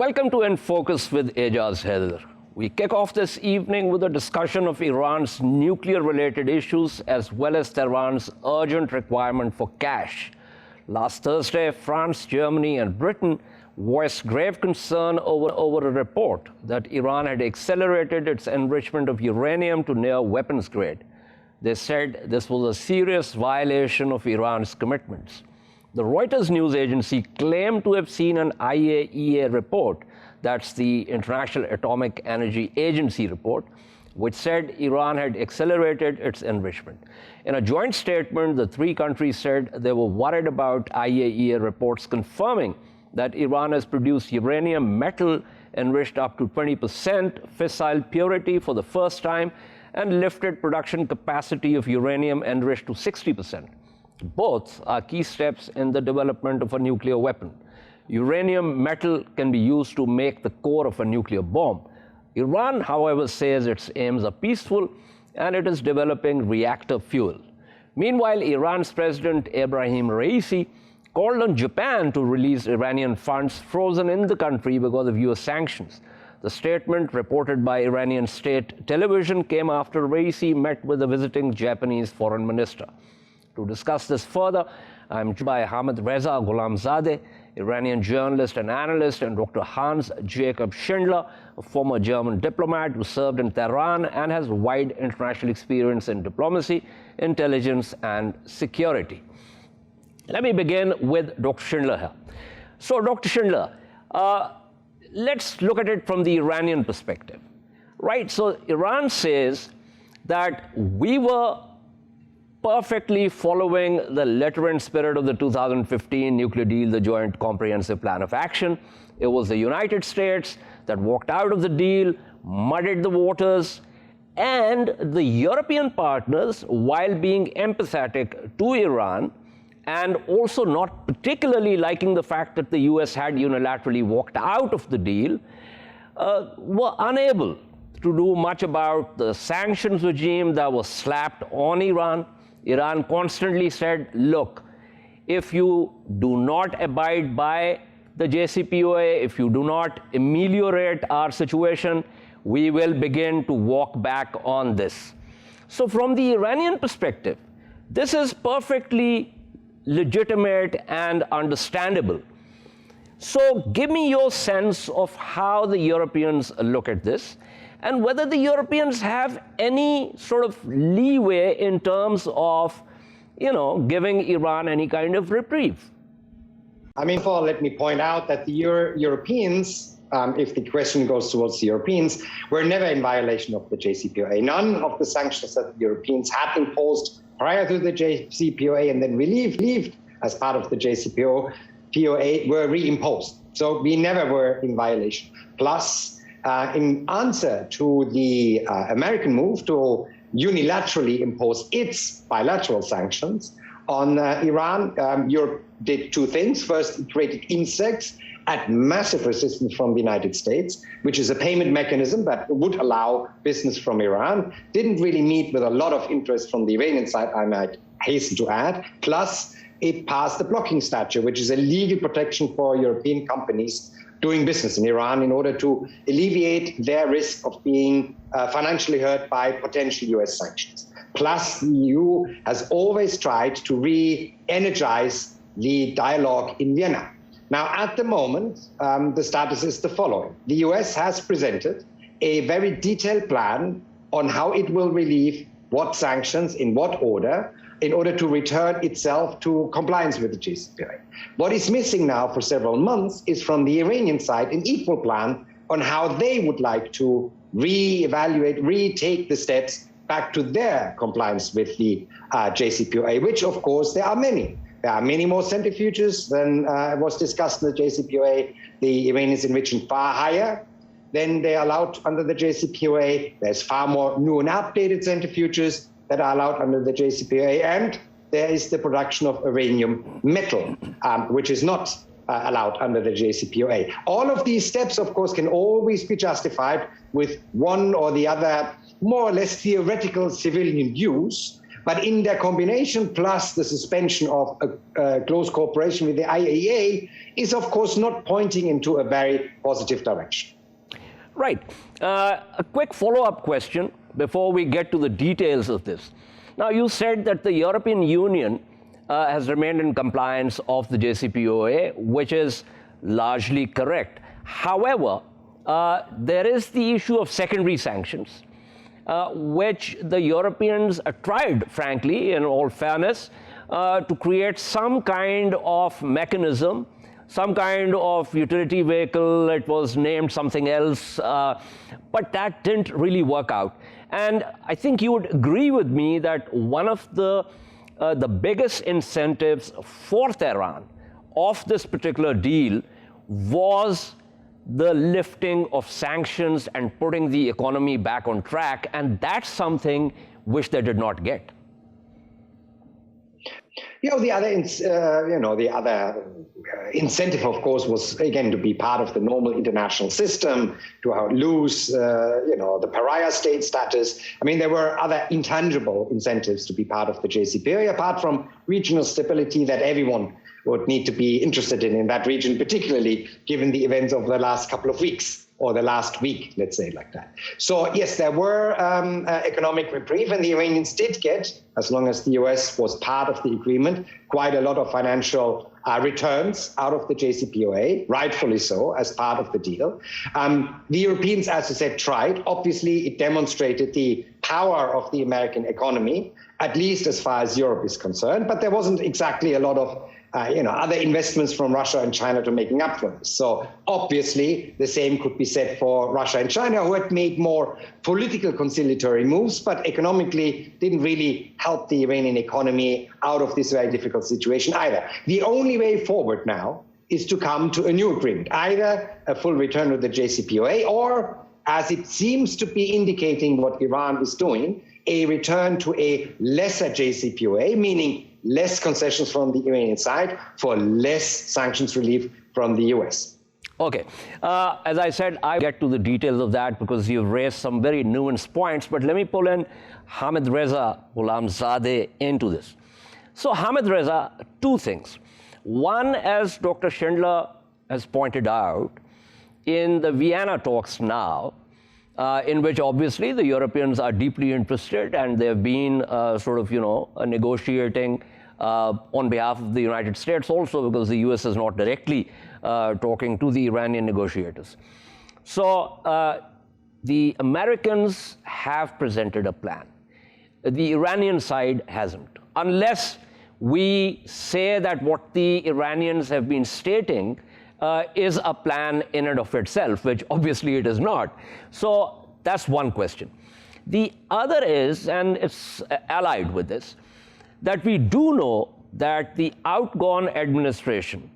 Welcome to In Focus with Ejaz Haider. We kick off this evening with a discussion of Iran's nuclear-related issues as well as Tehran's urgent requirement for cash. Last Thursday, France, Germany and Britain voiced grave concern over a report that Iran had accelerated its enrichment of uranium to near weapons grade. They said this was a serious violation of Iran's commitments. The Reuters news agency claimed to have seen an IAEA report, that's the International Atomic Energy Agency report, which said Iran had accelerated its enrichment. In a joint statement, the three countries said they were worried about IAEA reports confirming that Iran has produced uranium metal enriched up to 20% fissile purity for the first time and lifted production capacity of uranium enriched to 60%. Both are key steps in the development of a nuclear weapon. Uranium metal can be used to make the core of a nuclear bomb. Iran, however, says its aims are peaceful and it is developing reactor fuel. Meanwhile, Iran's President Ebrahim Raisi called on Japan to release Iranian funds frozen in the country because of US sanctions. The statement, reported by Iranian state television, came after Raisi met with a visiting Japanese foreign minister. To discuss this further, I'm joined by Hamid Reza Gholamzadeh, Iranian journalist and analyst, and Dr. Hans Jacob Schindler, a former German diplomat who served in Tehran and has wide international experience in diplomacy, intelligence, and security. Let me begin with Dr. Schindler here. So, Dr. Schindler, let's look at it from the Iranian perspective, right? So, Iran says that we were perfectly following the letter and spirit of the 2015 nuclear deal, the Joint Comprehensive Plan of Action. It was the United States that walked out of the deal, muddied the waters, and the European partners, while being empathetic to Iran and also not particularly liking the fact that the US had unilaterally walked out of the deal, were unable to do much about the sanctions regime that was slapped on Iran. Iran constantly said, look, if you do not abide by the JCPOA, if you do not ameliorate our situation, we will begin to walk back on this. So from the Iranian perspective, this is perfectly legitimate and understandable. So give me your sense of how the Europeans look at this, and whether the Europeans have any sort of leeway in terms of, giving Iran any kind of reprieve. I mean, first, let me point out that the Europeans, if the question goes towards the Europeans, were never in violation of the JCPOA. None of the sanctions that the Europeans had imposed prior to the JCPOA and then relieved as part of the JCPOA were reimposed. So we never were in violation. Plus, in answer to the American move to unilaterally impose its bilateral sanctions on Iran, Europe did two things. First, it created insects at massive resistance from the United States, which is a payment mechanism that would allow business from Iran. Didn't really meet with a lot of interest from the Iranian side, I might hasten to add. Plus, it passed the blocking statute, which is a legal protection for European companies doing business in Iran in order to alleviate their risk of being financially hurt by potential US sanctions. Plus, the EU has always tried to re-energize the dialogue in Vienna. Now, at the moment, the status is the following. The US has presented a very detailed plan on how it will relieve what sanctions, in what order, in order to return itself to compliance with the JCPOA. What is missing now for several months is from the Iranian side an equal plan on how they would like to re-evaluate, retake the steps back to their compliance with the JCPOA, which of course there are many. There are many more centrifuges than was discussed in the JCPOA. The Iranians enriching far higher than they are allowed under the JCPOA. There's far more new and updated centrifuges that are allowed under the JCPOA, and there is the production of uranium metal, which is not allowed under the JCPOA. All of these steps, of course, can always be justified with one or the other more or less theoretical civilian use, But in their combination, plus the suspension of close cooperation with the IAEA, is of course not pointing into a very positive direction. Right. A quick follow-up question before we get to the details of this. Now, you said that the European Union has remained in compliance of the JCPOA, which is largely correct. However, there is the issue of secondary sanctions, which the Europeans tried, frankly, in all fairness, to create some kind of mechanism, some kind of utility vehicle. It was named something else, but that didn't really work out. And I think you would agree with me that one of the biggest incentives for Tehran of this particular deal was the lifting of sanctions and putting the economy back on track, and that's something which they did not get. The other incentive, of course, was again to be part of the normal international system, to lose, the pariah state status. I mean, there were other intangible incentives to be part of the JCPOA, apart from regional stability that everyone would need to be interested in that region, particularly given the events of the last couple of weeks, or the last week, let's say it like that. So yes, there were economic reprieve, and the Iranians did get, as long as the US was part of the agreement, quite a lot of financial returns out of the JCPOA, rightfully so, as part of the deal. The Europeans, as I said, tried. Obviously, it demonstrated the power of the American economy, at least as far as Europe is concerned, but there wasn't exactly a lot of other investments from Russia and China to making up for this. So obviously, the same could be said for Russia and China, who had made more political conciliatory moves, but economically didn't really help the Iranian economy out of this very difficult situation either. The only way forward now is to come to a new agreement, either a full return to the JCPOA, or, as it seems to be indicating what Iran is doing, a return to a lesser JCPOA, meaning less concessions from the Iranian side for less sanctions relief from the US. Okay. As I said, I'll get to the details of that because you've raised some very nuanced points, but let me pull in Hamid Reza Ghulamzadeh into this. So Hamid Reza, two things. One, as Dr. Schindler has pointed out, in the Vienna talks now, in which obviously the Europeans are deeply interested, and they've been negotiating on behalf of the United States also, because the US is not directly talking to the Iranian negotiators. So the Americans have presented a plan. The Iranian side hasn't. Unless we say that what the Iranians have been stating is a plan in and of itself, which obviously it is not. So that's one question. The other is, and it's allied with this, that we do know that the outgone administration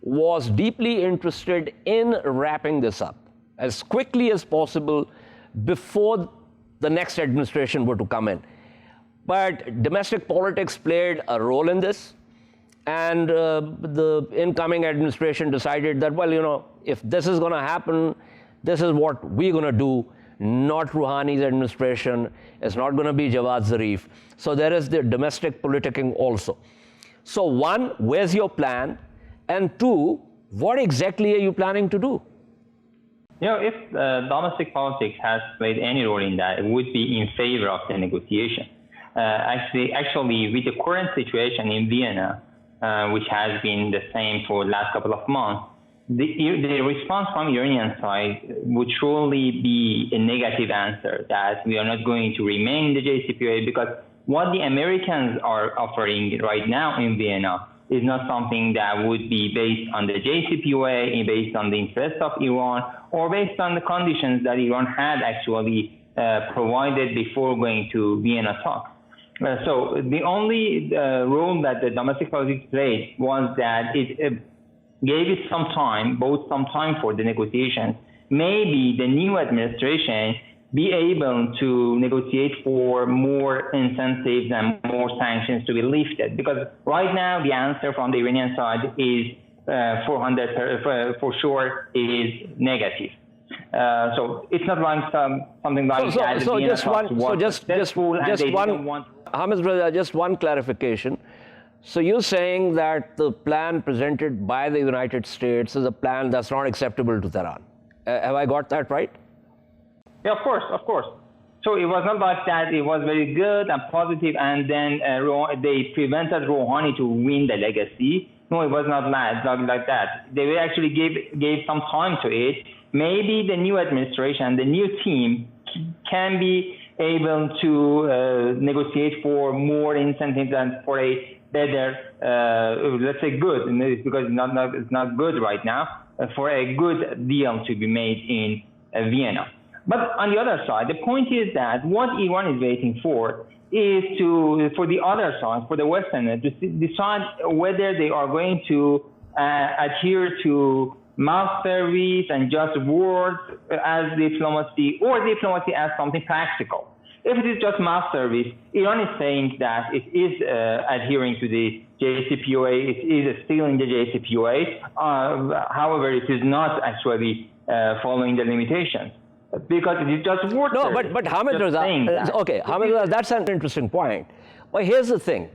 was deeply interested in wrapping this up as quickly as possible before the next administration were to come in. But domestic politics played a role in this. And the incoming administration decided that, if this is going to happen, this is what we're going to do, not Rouhani's administration. It's not going to be Javad Zarif. So there is the domestic politicking also. So one, where's your plan? And two, what exactly are you planning to do? If domestic politics has played any role in that, it would be in favor of the negotiation. Actually, with the current situation in Vienna, which has been the same for the last couple of months, the response from the Iranian side would surely be a negative answer, that we are not going to remain in the JCPOA, because what the Americans are offering right now in Vienna is not something that would be based on the JCPOA, based on the interests of Iran, or based on the conditions that Iran had actually provided before going to Vienna talks. So the only role that the domestic politics played was that it gave it some time, some time for the negotiations. Maybe the new administration be able to negotiate for more incentives and more sanctions to be lifted. Because right now the answer from the Iranian side is for sure is negative. So it's not like something like that. So just one Hamid Reza, just one clarification. So you're saying that the plan presented by the United States is a plan that's not acceptable to Tehran. Have I got that right? Yeah, of course, of course. So it was not like that. It was very good and positive, and then they prevented Rouhani to win the legacy. No, it was not like that. They actually gave some time to it. Maybe the new administration, the new team can be able to negotiate for more incentives and for a better, let's say good, because it's not good right now, for a good deal to be made in Vienna. But on the other side, the point is that what Iran is waiting for is for the other side, for the Westerners, to decide whether they are going to adhere to mouth service and just words as diplomacy, or diplomacy as something practical. If it is just mouth service, Iran is saying that it is adhering to the JCPOA, it is still in the JCPOA. However, it is not actually following the limitations, because it is just word No, service. but Hamid Reza, okay, Hamid Reza, that's an interesting point. But here's the thing,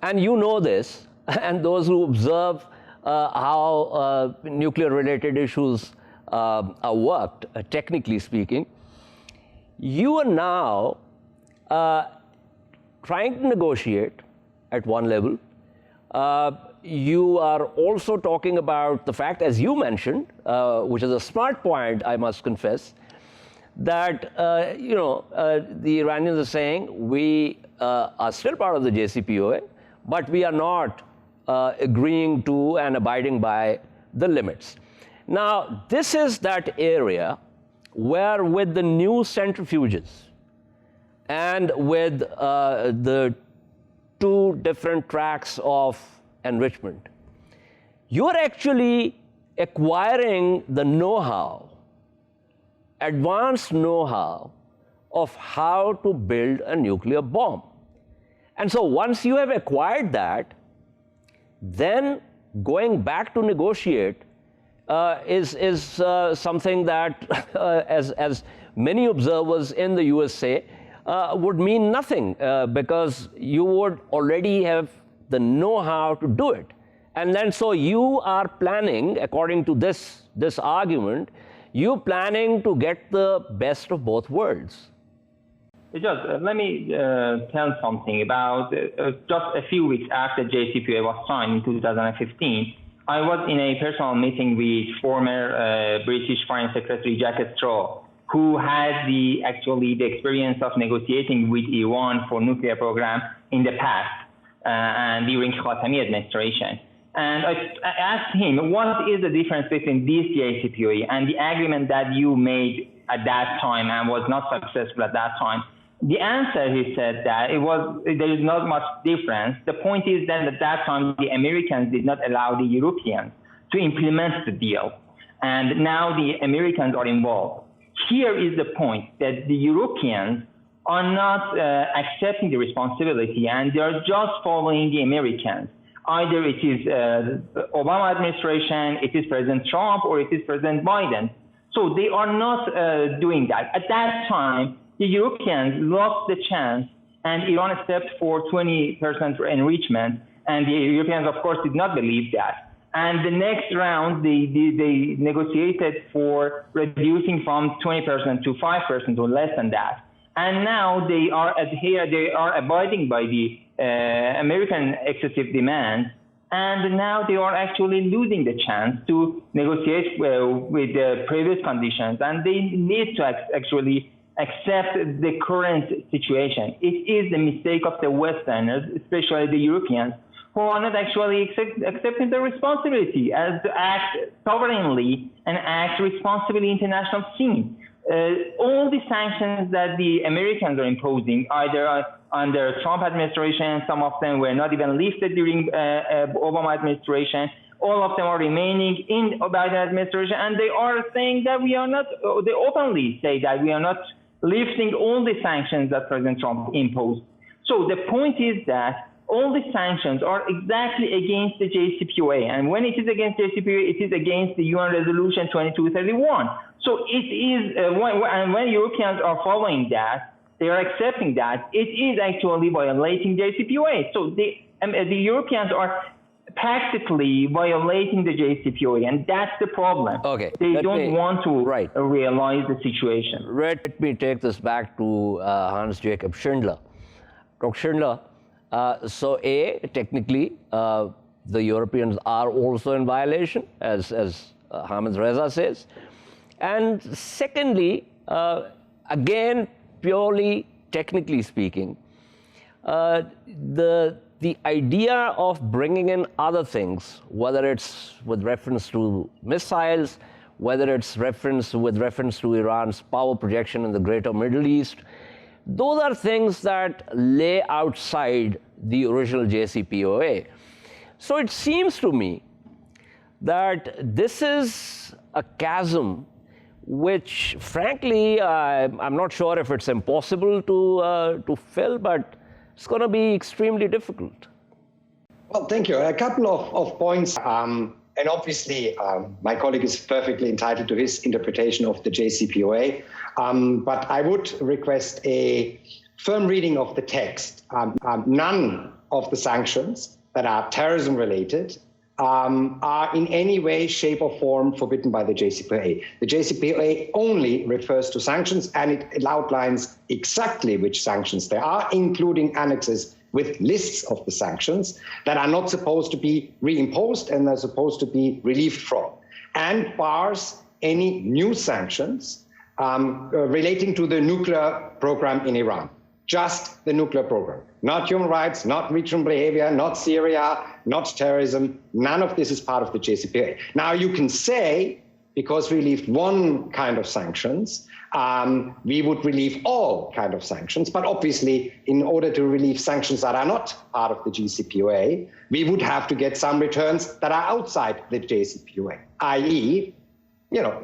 and you know this, and those who observe how nuclear-related issues are worked, technically speaking, you are now trying to negotiate at one level. You are also talking about the fact, as you mentioned, which is a smart point, I must confess, that the Iranians are saying we are still part of the JCPOA, but we are not agreeing to and abiding by the limits. Now, this is that area where, with the new centrifuges and with the two different tracks of enrichment, you're actually acquiring the know-how, advanced know-how of how to build a nuclear bomb. And so once you have acquired that, then going back to negotiate is something that, as many observers in the USA would mean nothing, because you would already have the know-how to do it. And then so you are planning, according to this argument, you're planning to get the best of both worlds. Just let me tell something about just a few weeks after JCPOA was signed in 2015. I was in a personal meeting with former British Foreign Secretary Jack Straw, who had the experience of negotiating with Iran for nuclear program in the past and during Khatami administration. And I asked him, what is the difference between this JCPOA and the agreement that you made at that time and was not successful at that time? The answer, he said, that there is not much difference. The point is that at that time, the Americans did not allow the Europeans to implement the deal. And now the Americans are involved. Here is the point, that the Europeans are not accepting the responsibility, and they are just following the Americans. Either it is Obama administration, it is President Trump, or it is President Biden. So they are not doing that. At that time, the Europeans lost the chance, and Iran stepped for 20% enrichment, and the Europeans, of course, did not believe that. And the next round, they negotiated for reducing from 20% to 5% or less than that. And now they are abiding by the American excessive demands, and now they are actually losing the chance to negotiate with the previous conditions, and they need to actually accept the current situation. It is the mistake of the Westerners, especially the Europeans, who are not actually accepting the responsibility as to act sovereignly and act responsibly in the international scene. All the sanctions that the Americans are imposing, either under Trump administration, some of them were not even lifted during Obama administration, all of them are remaining in Biden administration, and they are saying that we are not, they openly say that we are not lifting all the sanctions that President Trump imposed. So the point is that all the sanctions are exactly against the JCPOA. And when it is against JCPOA, it is against the UN Resolution 2231. So it is, and when Europeans are following that, they are accepting that it is actually violating JCPOA. So the Europeans are practically violating the JCPOA, and that's the problem. Okay. They don't want to realize the situation. Let me take this back to Hans Jacob Schindler. Dr. Schindler, so technically, the Europeans are also in violation, as Hamid Reza says. And secondly, again, purely technically speaking, the idea of bringing in other things, whether it's with reference to missiles, whether it's with reference to Iran's power projection in the greater Middle East, those are things that lay outside the original JCPOA. So it seems to me that this is a chasm which, frankly, I'm not sure if it's impossible to fill, but it's going to be extremely difficult. Well, thank you. A couple of points. And obviously, my colleague is perfectly entitled to his interpretation of the JCPOA. But I would request a firm reading of the text. None of the sanctions that are terrorism related are in any way, shape, or form forbidden by the JCPOA. The JCPOA only refers to sanctions, and it outlines exactly which sanctions there are, including annexes with lists of the sanctions that are not supposed to be reimposed and are supposed to be relieved from, and bars any new sanctions relating to the nuclear program in Iran. Just the nuclear program, not human rights, not regional behavior, not Syria, not terrorism. None of this is part of the JCPOA. Now you can say, because we relieved one kind of sanctions, we would relieve all kind of sanctions. But obviously, in order to relieve sanctions that are not part of the JCPOA, we would have to get some returns that are outside the JCPOA, i.e.,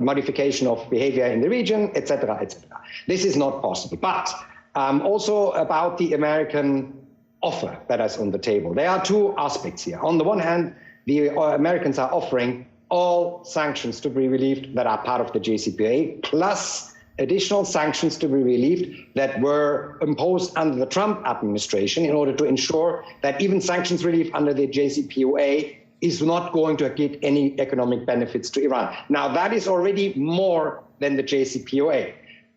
modification of behavior in the region, etc., etc. This is not possible. But also about the American offer that is on the table. There are two aspects here. On the one hand, the Americans are offering all sanctions to be relieved that are part of the JCPOA, plus additional sanctions to be relieved that were imposed under the Trump administration in order to ensure that even sanctions relief under the JCPOA is not going to get any economic benefits to Iran. Now, that is already more than the JCPOA.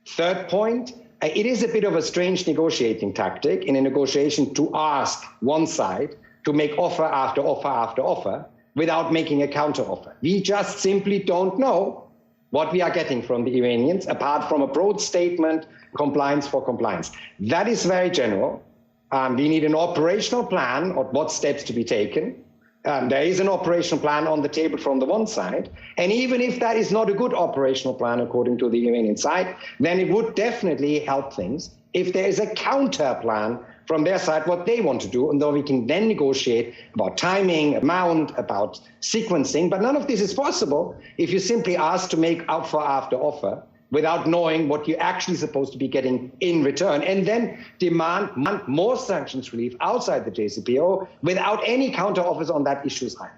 Third point, it is a bit of a strange negotiating tactic in a negotiation to ask one side to make offer after offer after offer without making a counter offer. We just simply don't know what we are getting from the Iranians, apart from a broad statement, compliance for compliance. That is very general. We need an operational plan of what steps to be taken. There is an operational plan on the table from the one side. And even if that is not a good operational plan, according to the Iranian side, then it would definitely help things if there is a counter plan from their side, what they want to do, and though we can then negotiate about timing, amount, about sequencing. But none of this is possible if you simply ask to make offer after offer without knowing what you're actually supposed to be getting in return, and then demand more sanctions relief outside the JCPOA without any counter offers on that issue side.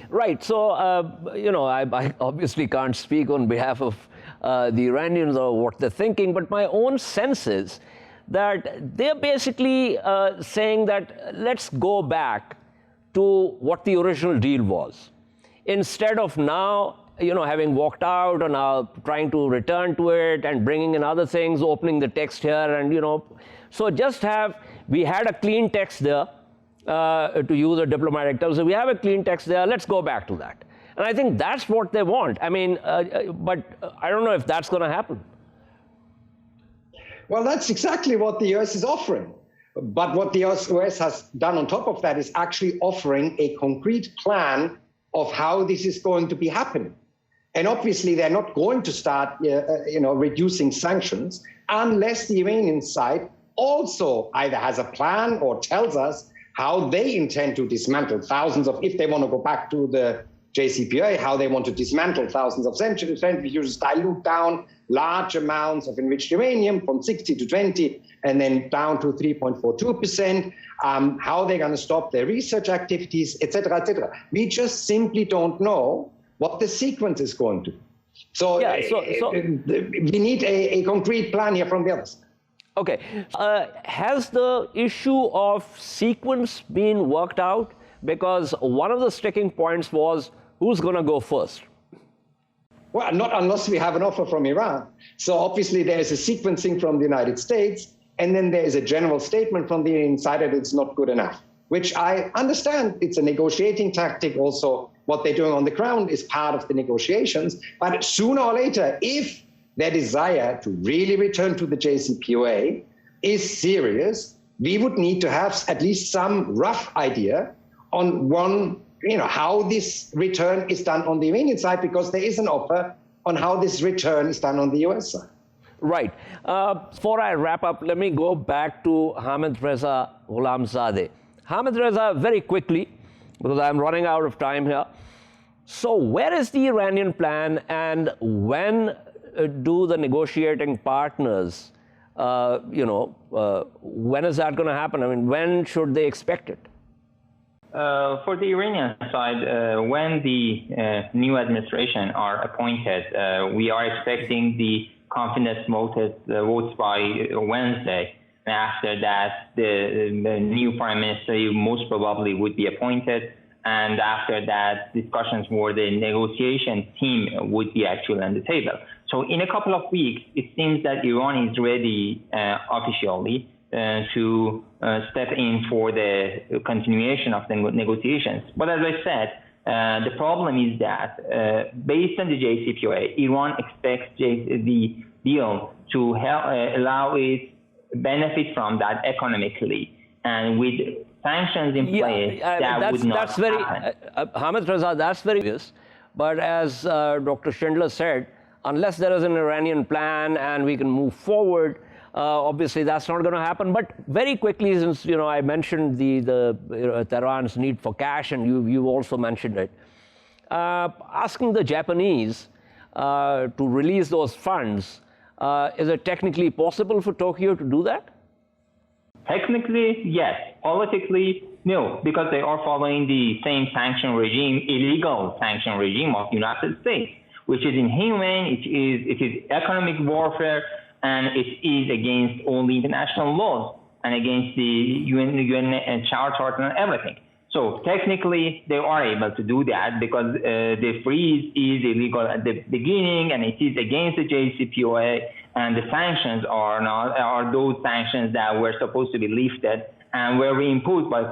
Right. So, I obviously can't speak on behalf of the Iranians or what they're thinking, but my own sense is that they're basically saying that let's go back to what the original deal was. Instead of now, having walked out or now trying to return to it and bringing in other things, opening the text here and, so we had a clean text there, to use a diplomatic term. So we have a clean text there, let's go back to that. And I think that's what they want. I mean, but I don't know if that's going to happen. Well, that's exactly what the US is offering. But what the US has done on top of that is actually offering a concrete plan of how this is going to be happening. And obviously, they're not going to start, reducing sanctions unless the Iranian side also either has a plan or tells us how they intend to dismantle thousands of, if they want to go back to the JCPOA, how they want to dismantle thousands of centrifuges, dilute down large amounts of enriched uranium from 60 to 20, and then down to 3.42%, how they're going to stop their research activities, et cetera, et cetera. We just simply don't know what the sequence is going to be. So, we need a concrete plan here from the other side. Okay. Has the issue of sequence been worked out? Because one of the sticking points was who's going to go first? Well, not unless we have an offer from Iran. So obviously there is a sequencing from the United States, and then there is a general statement from the Iranian side that it's not good enough, which I understand. It's a negotiating tactic. Also, what they're doing on the ground is part of the negotiations. But sooner or later, if their desire to really return to the JCPOA is serious, we would need to have at least some rough idea on how this return is done on the Iranian side, because there is an offer on how this return is done on the US side. Right. Before I wrap up, let me go back to Hamid Reza Ghulamzadeh. Hamid Reza, very quickly, because I'm running out of time here. So where is the Iranian plan, and when do the negotiating partners, when is that going to happen? I mean, when should they expect it? For the Iranian side, when the new administration are appointed, we are expecting the confidence votes by Wednesday. And after that, the new prime minister most probably would be appointed. And after that, discussions for the negotiation team would be actually on the table. So in a couple of weeks, it seems that Iran is ready officially to step in for the continuation of the negotiations. But as I said, the problem is that based on the JCPOA, Iran expects the deal to allow it benefit from that economically. And with sanctions in place, that would not happen. Hamid Reza, that's very obvious. But as Dr. Schindler said, unless there is an Iranian plan and we can move forward, obviously that's not going to happen. But very quickly, since I mentioned Tehran's need for cash, and you also mentioned it, asking the Japanese to release those funds, is it technically possible for Tokyo to do that? Technically, yes. Politically, no, because they are following the same sanction regime, illegal sanction regime of the United States, which is inhumane, it is economic warfare, and it is against all the international laws and against the UN Charter and everything. So technically, they are able to do that because the freeze is illegal at the beginning, and it is against the JCPOA, and the sanctions are those sanctions that were supposed to be lifted and were imposed by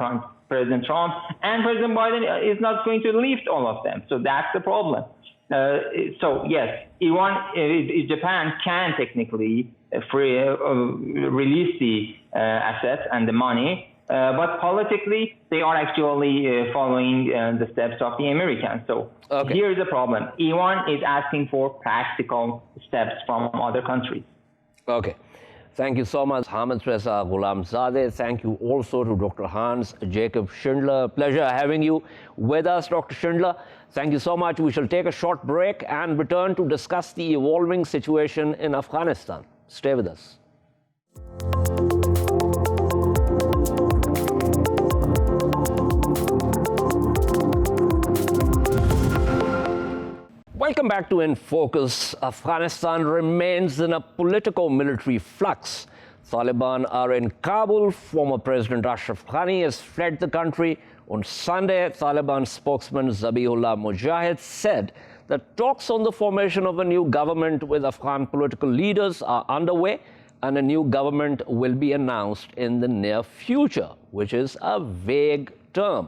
President Trump, and President Biden is not going to lift all of them. So that's the problem. So yes, Japan can technically release the assets and the money, but politically they are actually following the steps of the Americans. So here's the problem: Iran is asking for practical steps from other countries. Okay. Thank you so much, Hamid Reza Ghulamzadeh. Thank you also to Dr. Hans Jacob Schindler. Pleasure having you with us, Dr. Schindler. Thank you so much. We shall take a short break and return to discuss the evolving situation in Afghanistan. Stay with us. Welcome back to In Focus. Afghanistan remains in a politico-military flux. Taliban are in Kabul. Former President Ashraf Ghani has fled the country. On Sunday, Taliban spokesman Zabihullah Mujahid said that talks on the formation of a new government with Afghan political leaders are underway, and a new government will be announced in the near future, which is a vague term.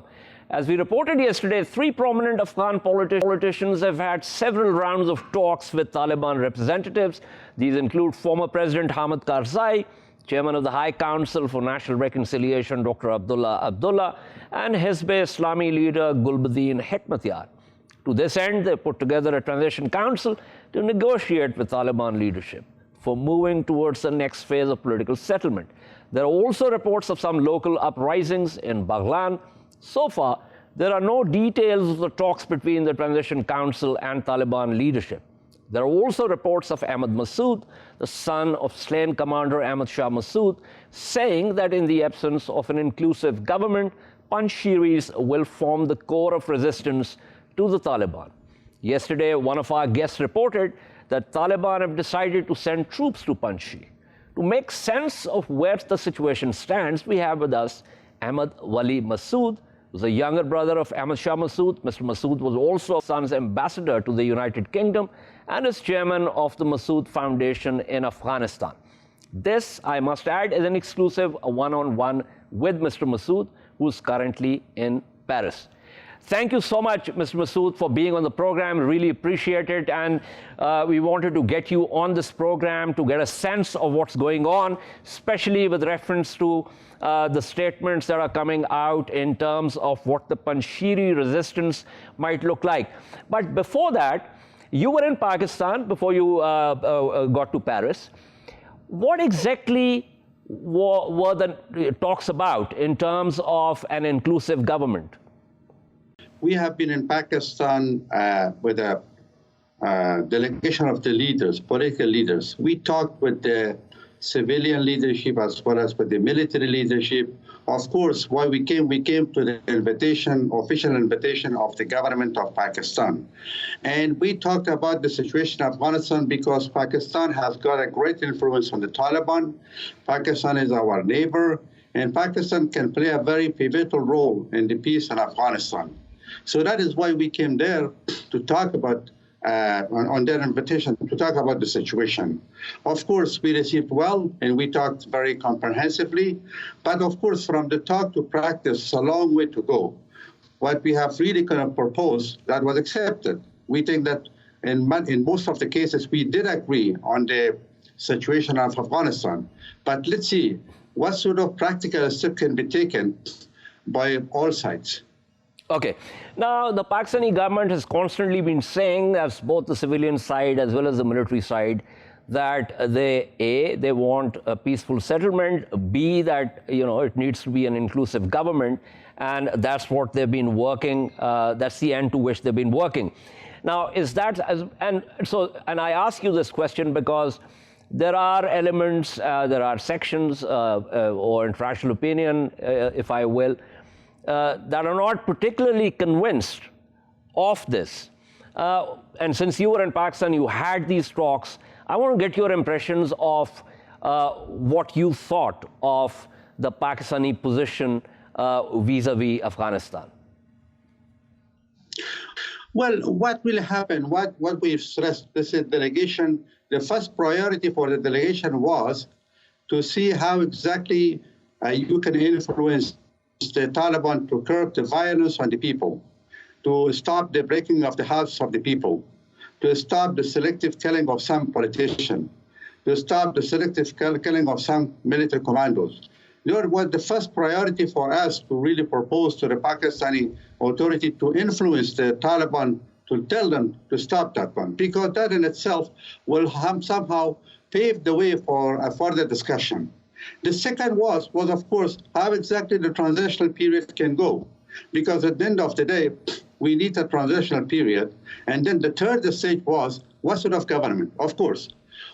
As we reported yesterday, 3 prominent Afghan politicians have had several rounds of talks with Taliban representatives. These include former President Hamid Karzai, Chairman of the High Council for National Reconciliation, Dr. Abdullah Abdullah, and Hizb-e-Islami leader Gulbuddin Hekmatyar. To this end, they put together a transition council to negotiate with Taliban leadership for moving towards the next phase of political settlement. There are also reports of some local uprisings in Baghlan. So far, there are no details of the talks between the Transition Council and Taliban leadership. There are also reports of Ahmad Massoud, the son of slain commander Ahmad Shah Massoud, saying that in the absence of an inclusive government, Panjshiris will form the core of resistance to the Taliban. Yesterday, one of our guests reported that Taliban have decided to send troops to Panjshir. To make sense of where the situation stands, we have with us Ahmad Wali Masood, who's a younger brother of Ahmad Shah Masood. Mr. Masood was also Pakistan's ambassador to the United Kingdom and is chairman of the Masood Foundation in Afghanistan. This, I must add, is an exclusive one-on-one with Mr. Masood, who's currently in Paris. Thank you so much, Mr. Masood, for being on the program. Really appreciate it. And we wanted to get you on this program to get a sense of what's going on, especially with reference to the statements that are coming out in terms of what the Panjshiri resistance might look like. But before that, you were in Pakistan before you got to Paris. What exactly were the talks about in terms of an inclusive government? We have been in Pakistan with a delegation of the leaders, political leaders. We talked with the civilian leadership as well as with the military leadership. Of course, why we came to the official invitation of the government of Pakistan. And we talked about the situation in Afghanistan because Pakistan has got a great influence on the Taliban. Pakistan is our neighbor, and Pakistan can play a very pivotal role in the peace in Afghanistan. So that is why we came there to talk about, on their invitation, to talk about the situation. Of course, we received well, and we talked very comprehensively. But of course, from the talk to practice, it's a long way to go. What we have really kind of proposed, that was accepted. We think that in most of the cases, we did agree on the situation of Afghanistan. But let's see, what sort of practical step can be taken by all sides? Okay. Now, the Pakistani government has constantly been saying, as both the civilian side as well as the military side, that they want a peaceful settlement, B, that it needs to be an inclusive government, and that's what they've been working. That's the end to which they've been working. Now, is that and I ask you this question because there are elements, there are sections or international opinion, if I will, that are not particularly convinced of this. And since you were in Pakistan, you had these talks, I want to get your impressions of what you thought of the Pakistani position vis-a-vis Afghanistan. Well, what will happen, what we've stressed, this is delegation, the first priority for the delegation was to see how exactly you can influence the Taliban to curb the violence on the people, to stop the breaking of the hearts of the people, to stop the selective killing of some politicians, to stop the selective killing of some military commandos. That was the first priority for us to really propose to the Pakistani authority to influence the Taliban, to tell them to stop that one, because that in itself will somehow pave the way for a further discussion. The second was of course, how exactly the transitional period can go. Because at the end of the day, we need a transitional period. And then the third stage was, what sort of government? Of course,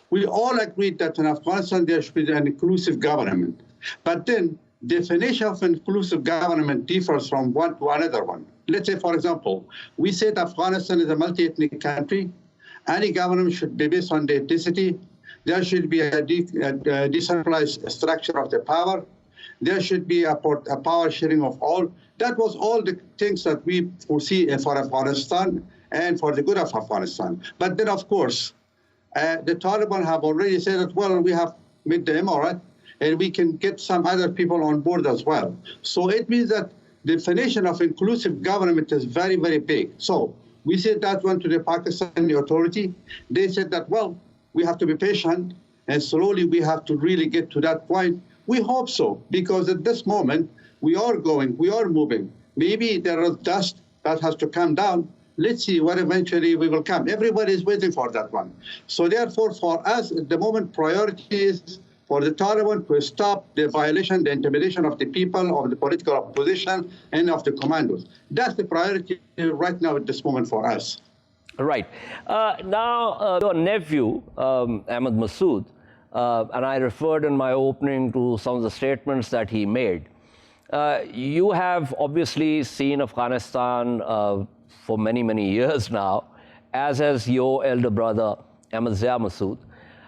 we all agreed that in Afghanistan there should be an inclusive government. But then, definition of inclusive government differs from one to another one. Let's say, for example, we said Afghanistan is a multi-ethnic country. Any government should be based on the ethnicity. There should be a decentralized structure of the power. There should be a power sharing of all. That was all the things that we foresee for Afghanistan and for the good of Afghanistan. But then, of course, the Taliban have already said that, well, we have made the Emirate, and we can get some other people on board as well. So it means that the definition of inclusive government is very, very big. So we said that one to the Pakistani authority. They said that, well, we have to be patient, and slowly we have to really get to that point. We hope so, because at this moment, we are moving. Maybe there is dust that has to come down. Let's see what eventually we will come. Everybody is waiting for that one. So therefore, for us, at the moment, priority is for the Taliban to stop the violation, the intimidation of the people, of the political opposition, and of the commandos. That's the priority right now at this moment for us. Right. Now, your nephew, Ahmad Masood, and I referred in my opening to some of the statements that he made. You have obviously seen Afghanistan for many, many years now, as has your elder brother, Ahmad Zia Masood.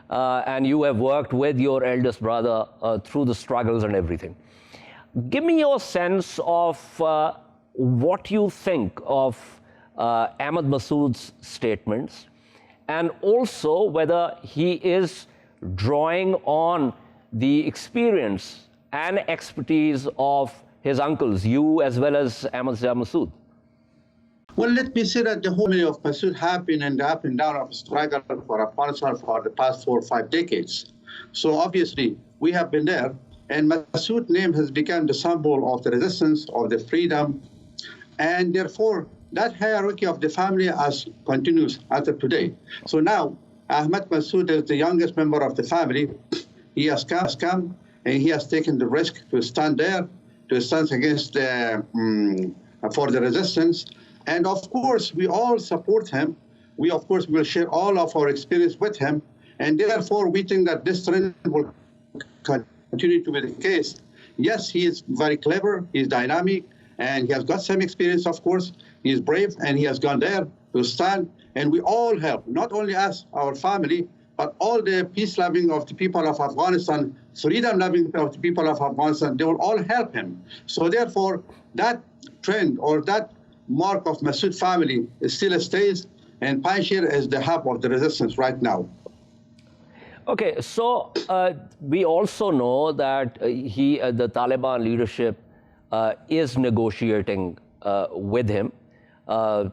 and you have worked with your eldest brother through the struggles and everything. Give me your sense of what you think of Ahmad Massoud's statements, and also whether he is drawing on the experience and expertise of his uncles, you as well as Ahmad Massoud. Well, let me say that the whole of Massoud have been in the up and down of struggle for Afghanistan for the past 4 or 5 decades. So obviously, we have been there, and Massoud's name has become the symbol of the resistance, of the freedom, and therefore, that hierarchy of the family continues after today. So now, Ahmad Massoud is the youngest member of the family. He has come and he has taken the risk to stand there, to stand against for the resistance. And of course, we all support him. We, of course, will share all of our experience with him. And therefore, we think that this trend will continue to be the case. Yes, he is very clever, he's dynamic, and he has got some experience, of course. He's brave, and he has gone there to stand. And we all help, not only us, our family, but all the peace-loving of the people of Afghanistan, freedom-loving of the people of Afghanistan, they will all help him. So therefore, that trend or that mark of Massoud family still stays, and Panjshir is the hub of the resistance right now. Okay, so we also know that the Taliban leadership is negotiating with him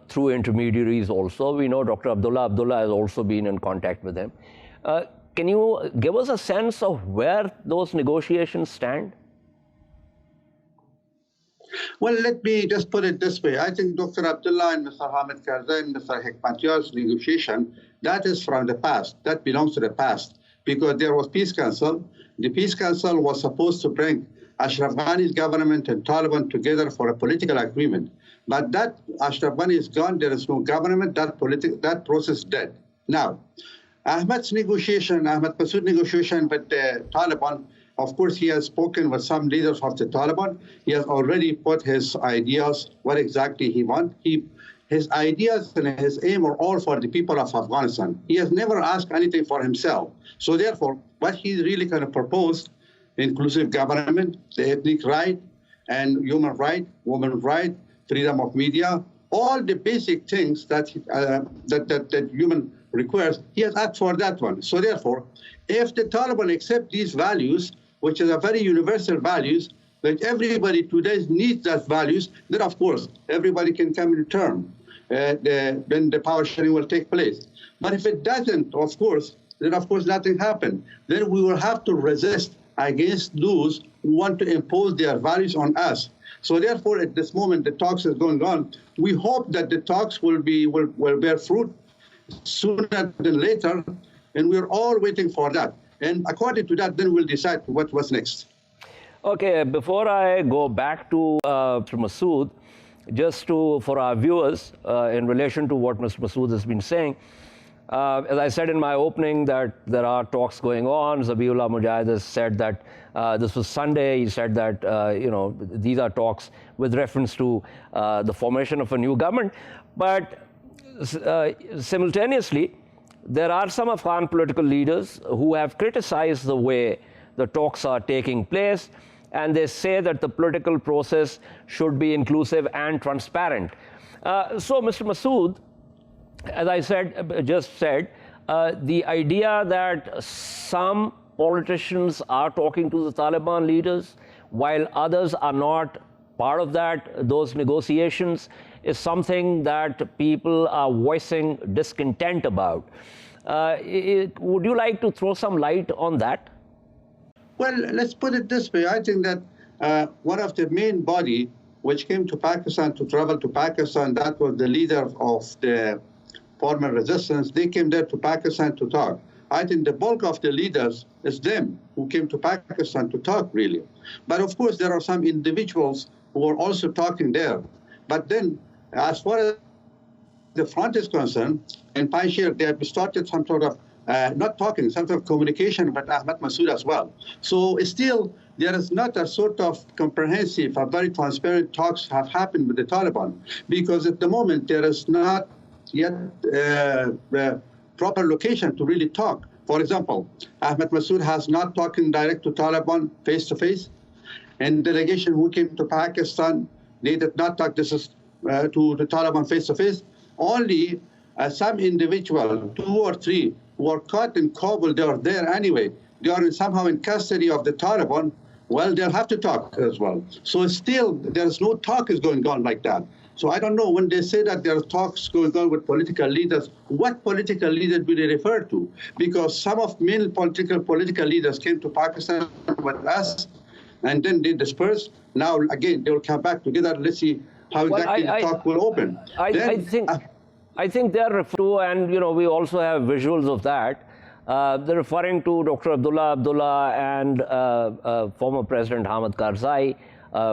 through intermediaries also. We know Dr. Abdullah has also been in contact with him. Can you give us a sense of where those negotiations stand? Well, let me just put it this way. I think Dr. Abdullah and Mr. Hamid Karzai and Mr. Hekmatyar's negotiation, that is from the past. That belongs to the past, because there was Peace Council. The Peace Council was supposed to bring Ashraf Ghani's government and Taliban together for a political agreement. But that Ashraf Ghani is gone. There is no government. That process is dead. Now, Ahmad Massoud negotiation with the Taliban, of course, he has spoken with some leaders of the Taliban. He has already put his ideas, what exactly he wants. His ideas and his aim are all for the people of Afghanistan. He has never asked anything for himself. So therefore, what he's really going to propose, inclusive government, the ethnic right, and human right, women's right, freedom of media, all the basic things that human requires, he has asked for that one. So therefore, if the Taliban accept these values, which is a very universal values, that everybody today needs that values, then of course, everybody can come in term. Then the power sharing will take place. But if it doesn't, of course, then of course nothing happened. Then we will have to resist against those who want to impose their values on us. So therefore, at this moment, the talks is going on. We hope that the talks will bear fruit sooner than later, and we're all waiting for that. And according to that, then we'll decide what's next. Okay, before I go back to Mr. Massoud, just for our viewers, in relation to what Mr. Massoud has been saying, as I said in my opening, that there are talks going on. Zabiullah Mujahid has said that this was Sunday. He said that these are talks with reference to the formation of a new government. But simultaneously, there are some Afghan political leaders who have criticized the way the talks are taking place, and they say that the political process should be inclusive and transparent. So, Mr. Massoud, as I just said, the idea that some politicians are talking to the Taliban leaders while others are not part of those negotiations is something that people are voicing discontent about. Would you like to throw some light on that? Well, let's put it this way. I think that one of the main body which came to Pakistan to travel to Pakistan, that was the leader of the former resistance. They came there to Pakistan to talk. I think the bulk of the leaders is them who came to Pakistan to talk, really. But of course, there are some individuals who are also talking there. But then, as far as the front is concerned, in Panjshir, they have started some sort of, not talking, some sort of communication with Ahmad Massoud as well. So still, there is not a sort of comprehensive, a very transparent talks have happened with the Taliban, because at the moment, there is not yet proper location to really talk. For example, Ahmed Massoud has not talking direct to Taliban face-to-face. And delegation who came to Pakistan, they did not talk to the Taliban face-to-face. Only some individual, 2 or 3, who are caught in Kabul, they are there anyway. They are somehow in custody of the Taliban. Well, they'll have to talk as well. So still, there's no talk is going on like that. So I don't know, when they say that there are talks going on with political leaders, what political leaders do they refer to? Because some of many political leaders came to Pakistan with us, and then they dispersed. Now, again, they will come back together. Let's see how exactly the talk will open. I think they're referring to, and we also have visuals of that. They're referring to Dr. Abdullah and former President Hamid Karzai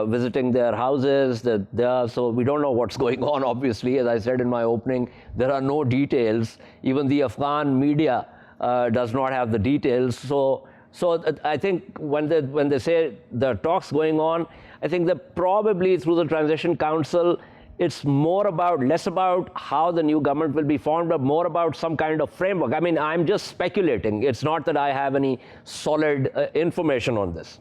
visiting their houses. So we don't know what's going on, obviously. As I said in my opening, there are no details. Even the Afghan media does not have the details. So I think when they say there are talks going on, I think that probably through the Transition Council, it's less about how the new government will be formed, but more about some kind of framework. I mean, I'm just speculating. It's not that I have any solid information on this.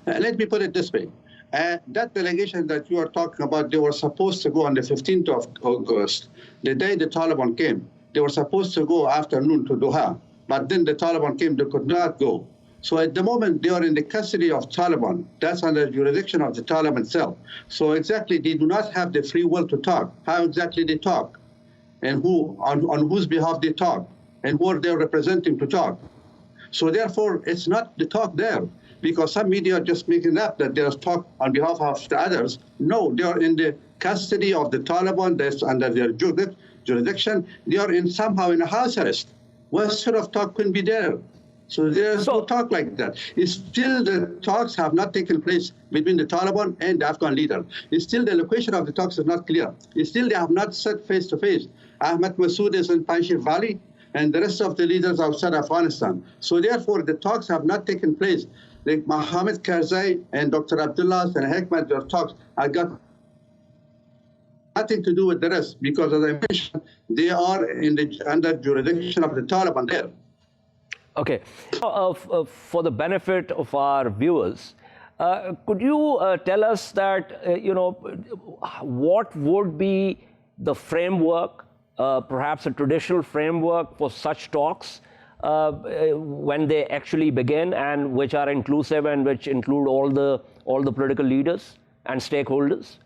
Let me put it this way. That delegation that you are talking about, they were supposed to go on the 15th of August, the day the Taliban came. They were supposed to go afternoon to Doha, but then the Taliban came, they could not go. So at the moment, they are in the custody of Taliban. That's under jurisdiction of the Taliban itself. So exactly, they do not have the free will to talk. How exactly they talk, and who on whose behalf they talk, and who are they representing to talk. So therefore, it's not the talk there, because some media are just making up that there's talk on behalf of the others. No, they are in the custody of the Taliban. That's under their jurisdiction. They are somehow in a house arrest. What sort of talk can be there? So there's no talk like that. It's still the talks have not taken place between the Taliban and the Afghan leader. It's still the location of the talks is not clear. It's still they have not sat face to face. Ahmed Massoud is in Panjshir Valley, and the rest of the leaders outside Afghanistan. So therefore, the talks have not taken place. Like Mohammed Karzai and Dr. Abdullah and Hekmat, their talks have got nothing to do with the rest, because as I mentioned, they are under jurisdiction of the Taliban there. Okay. For the benefit of our viewers, could you tell us that, what would be the framework, perhaps a traditional framework for such talks when they actually begin, and which are inclusive and which include all the political leaders and stakeholders?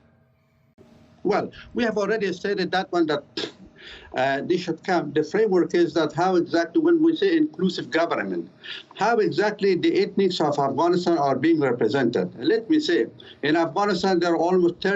Well, we have already stated that one, that they should come. The framework is that how exactly, when we say inclusive government, how exactly the ethnics of Afghanistan are being represented. Let me say, in Afghanistan, there are almost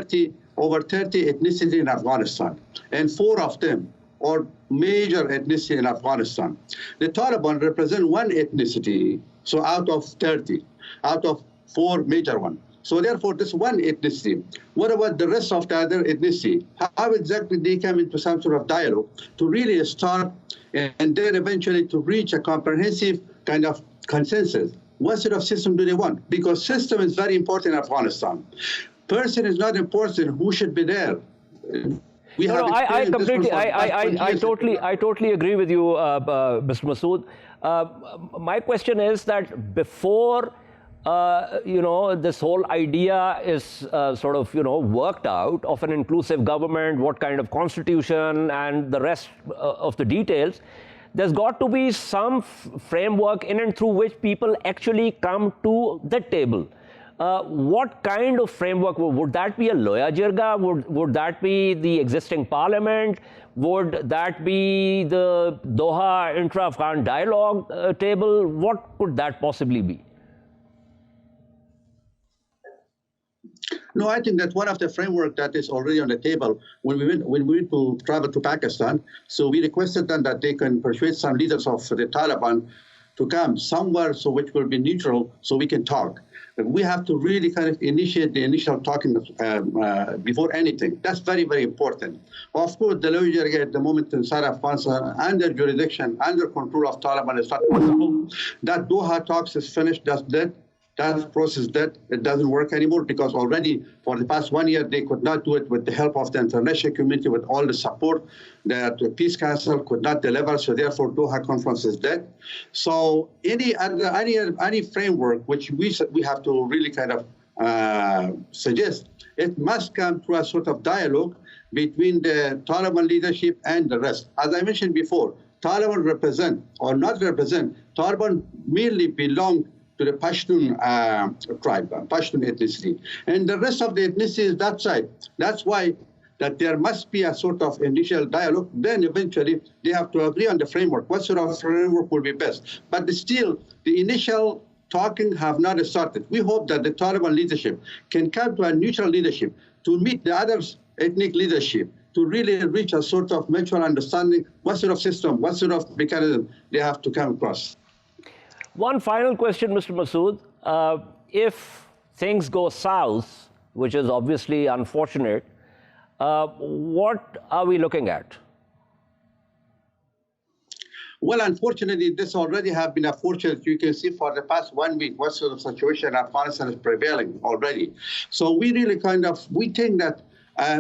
over 30 ethnicities in Afghanistan, and 4 of them are major ethnicity in Afghanistan. The Taliban represent 1 ethnicity, so out of 30, out of 4 major ones. So therefore, this 1 ethnicity. What about the rest of the other ethnicity? How exactly they come into some sort of dialogue to really start and then eventually to reach a comprehensive kind of consensus? What sort of system do they want? Because system is very important in Afghanistan. Person is not important. Who should be there? I totally agree with you, Mr. Massoud. My question is that before this whole idea is worked out of an inclusive government, what kind of constitution and the rest of the details, there's got to be some framework in and through which people actually come to the table. What kind of framework? Would that be a Loya Jirga? Would that be the existing parliament? Would that be the Doha intra-Afghan dialogue table? What could that possibly be? No, I think that one of the framework that is already on the table when we went to travel to Pakistan, so we requested them that they can persuade some leaders of the Taliban to come somewhere so which will be neutral so we can talk. But we have to really kind of initiate the initial talking before anything. That's very, very important. Of course, the Loya Jirga at the moment inside Afghanistan, under jurisdiction, under control of Taliban is not possible. That Doha talks is finished, that's dead. That process is dead. It doesn't work anymore because already for the past 1 year, they could not do it with the help of the international community, with all the support that the Peace Council could not deliver. So therefore, Doha Conference is dead. So any framework which we have to really kind of suggest, it must come through a sort of dialogue between the Taliban leadership and the rest. As I mentioned before, Taliban represent or not represent, Taliban merely belong to the Pashtun tribe, Pashtun ethnicity. And the rest of the ethnicity is that side. That's why that there must be a sort of initial dialogue. Then eventually they have to agree on the framework. What sort of framework will be best? But still, the initial talking have not started. We hope that the Taliban leadership can come to a neutral leadership to meet the other ethnic leadership to really reach a sort of mutual understanding, what sort of system, what sort of mechanism they have to come across. One final question, Mr. Masood. If things go south, which is obviously unfortunate, what are we looking at? Well, unfortunately, this already have been unfortunate. You can see for the past 1 week what sort of situation in Afghanistan is prevailing already. So we really we think that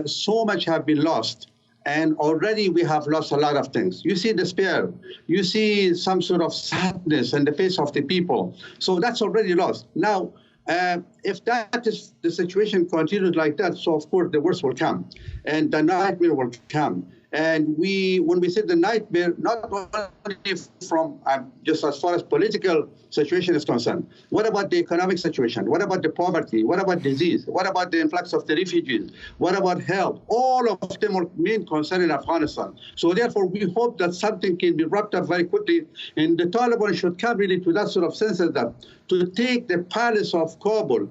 so much have been lost. And already we have lost a lot of things. You see despair. You see some sort of sadness in the face of the people. So that's already lost. Now, if that is the situation continues like that, so of course the worst will come, and the nightmare will come. And when we say the nightmare, not only from just as far as political situation is concerned, what about the economic situation? What about the poverty? What about disease? What about the influx of the refugees? What about health? All of them are main concern in Afghanistan. So therefore, we hope that something can be wrapped up very quickly, and the Taliban should come really to that sort of sense that to take the palace of Kabul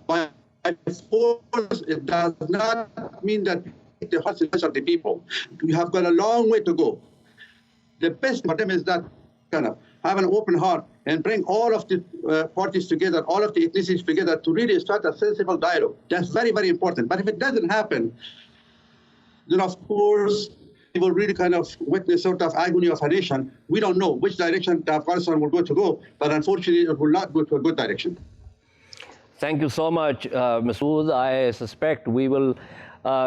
by force, it does not mean that the hostages of the people. We have got a long way to go. The best for them is that kind of have an open heart and bring all of the parties together, all of the ethnicities together to really start a sensible dialogue. That's very, very important. But if it doesn't happen, then of course we will really kind of witness sort of agony of a nation. We don't know which direction Afghanistan will go, but unfortunately it will not go to a good direction. Thank you so much, Masood. I suspect we will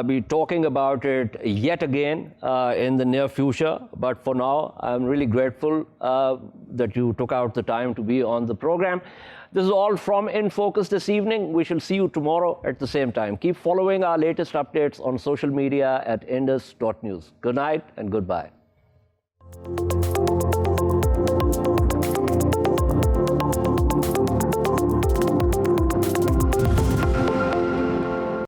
be talking about it yet again in the near future. But for now, I'm really grateful that you took out the time to be on the program. This is all from In Focus this evening. We shall see you tomorrow at the same time. Keep following our latest updates on social media at indus.news. Good night and goodbye.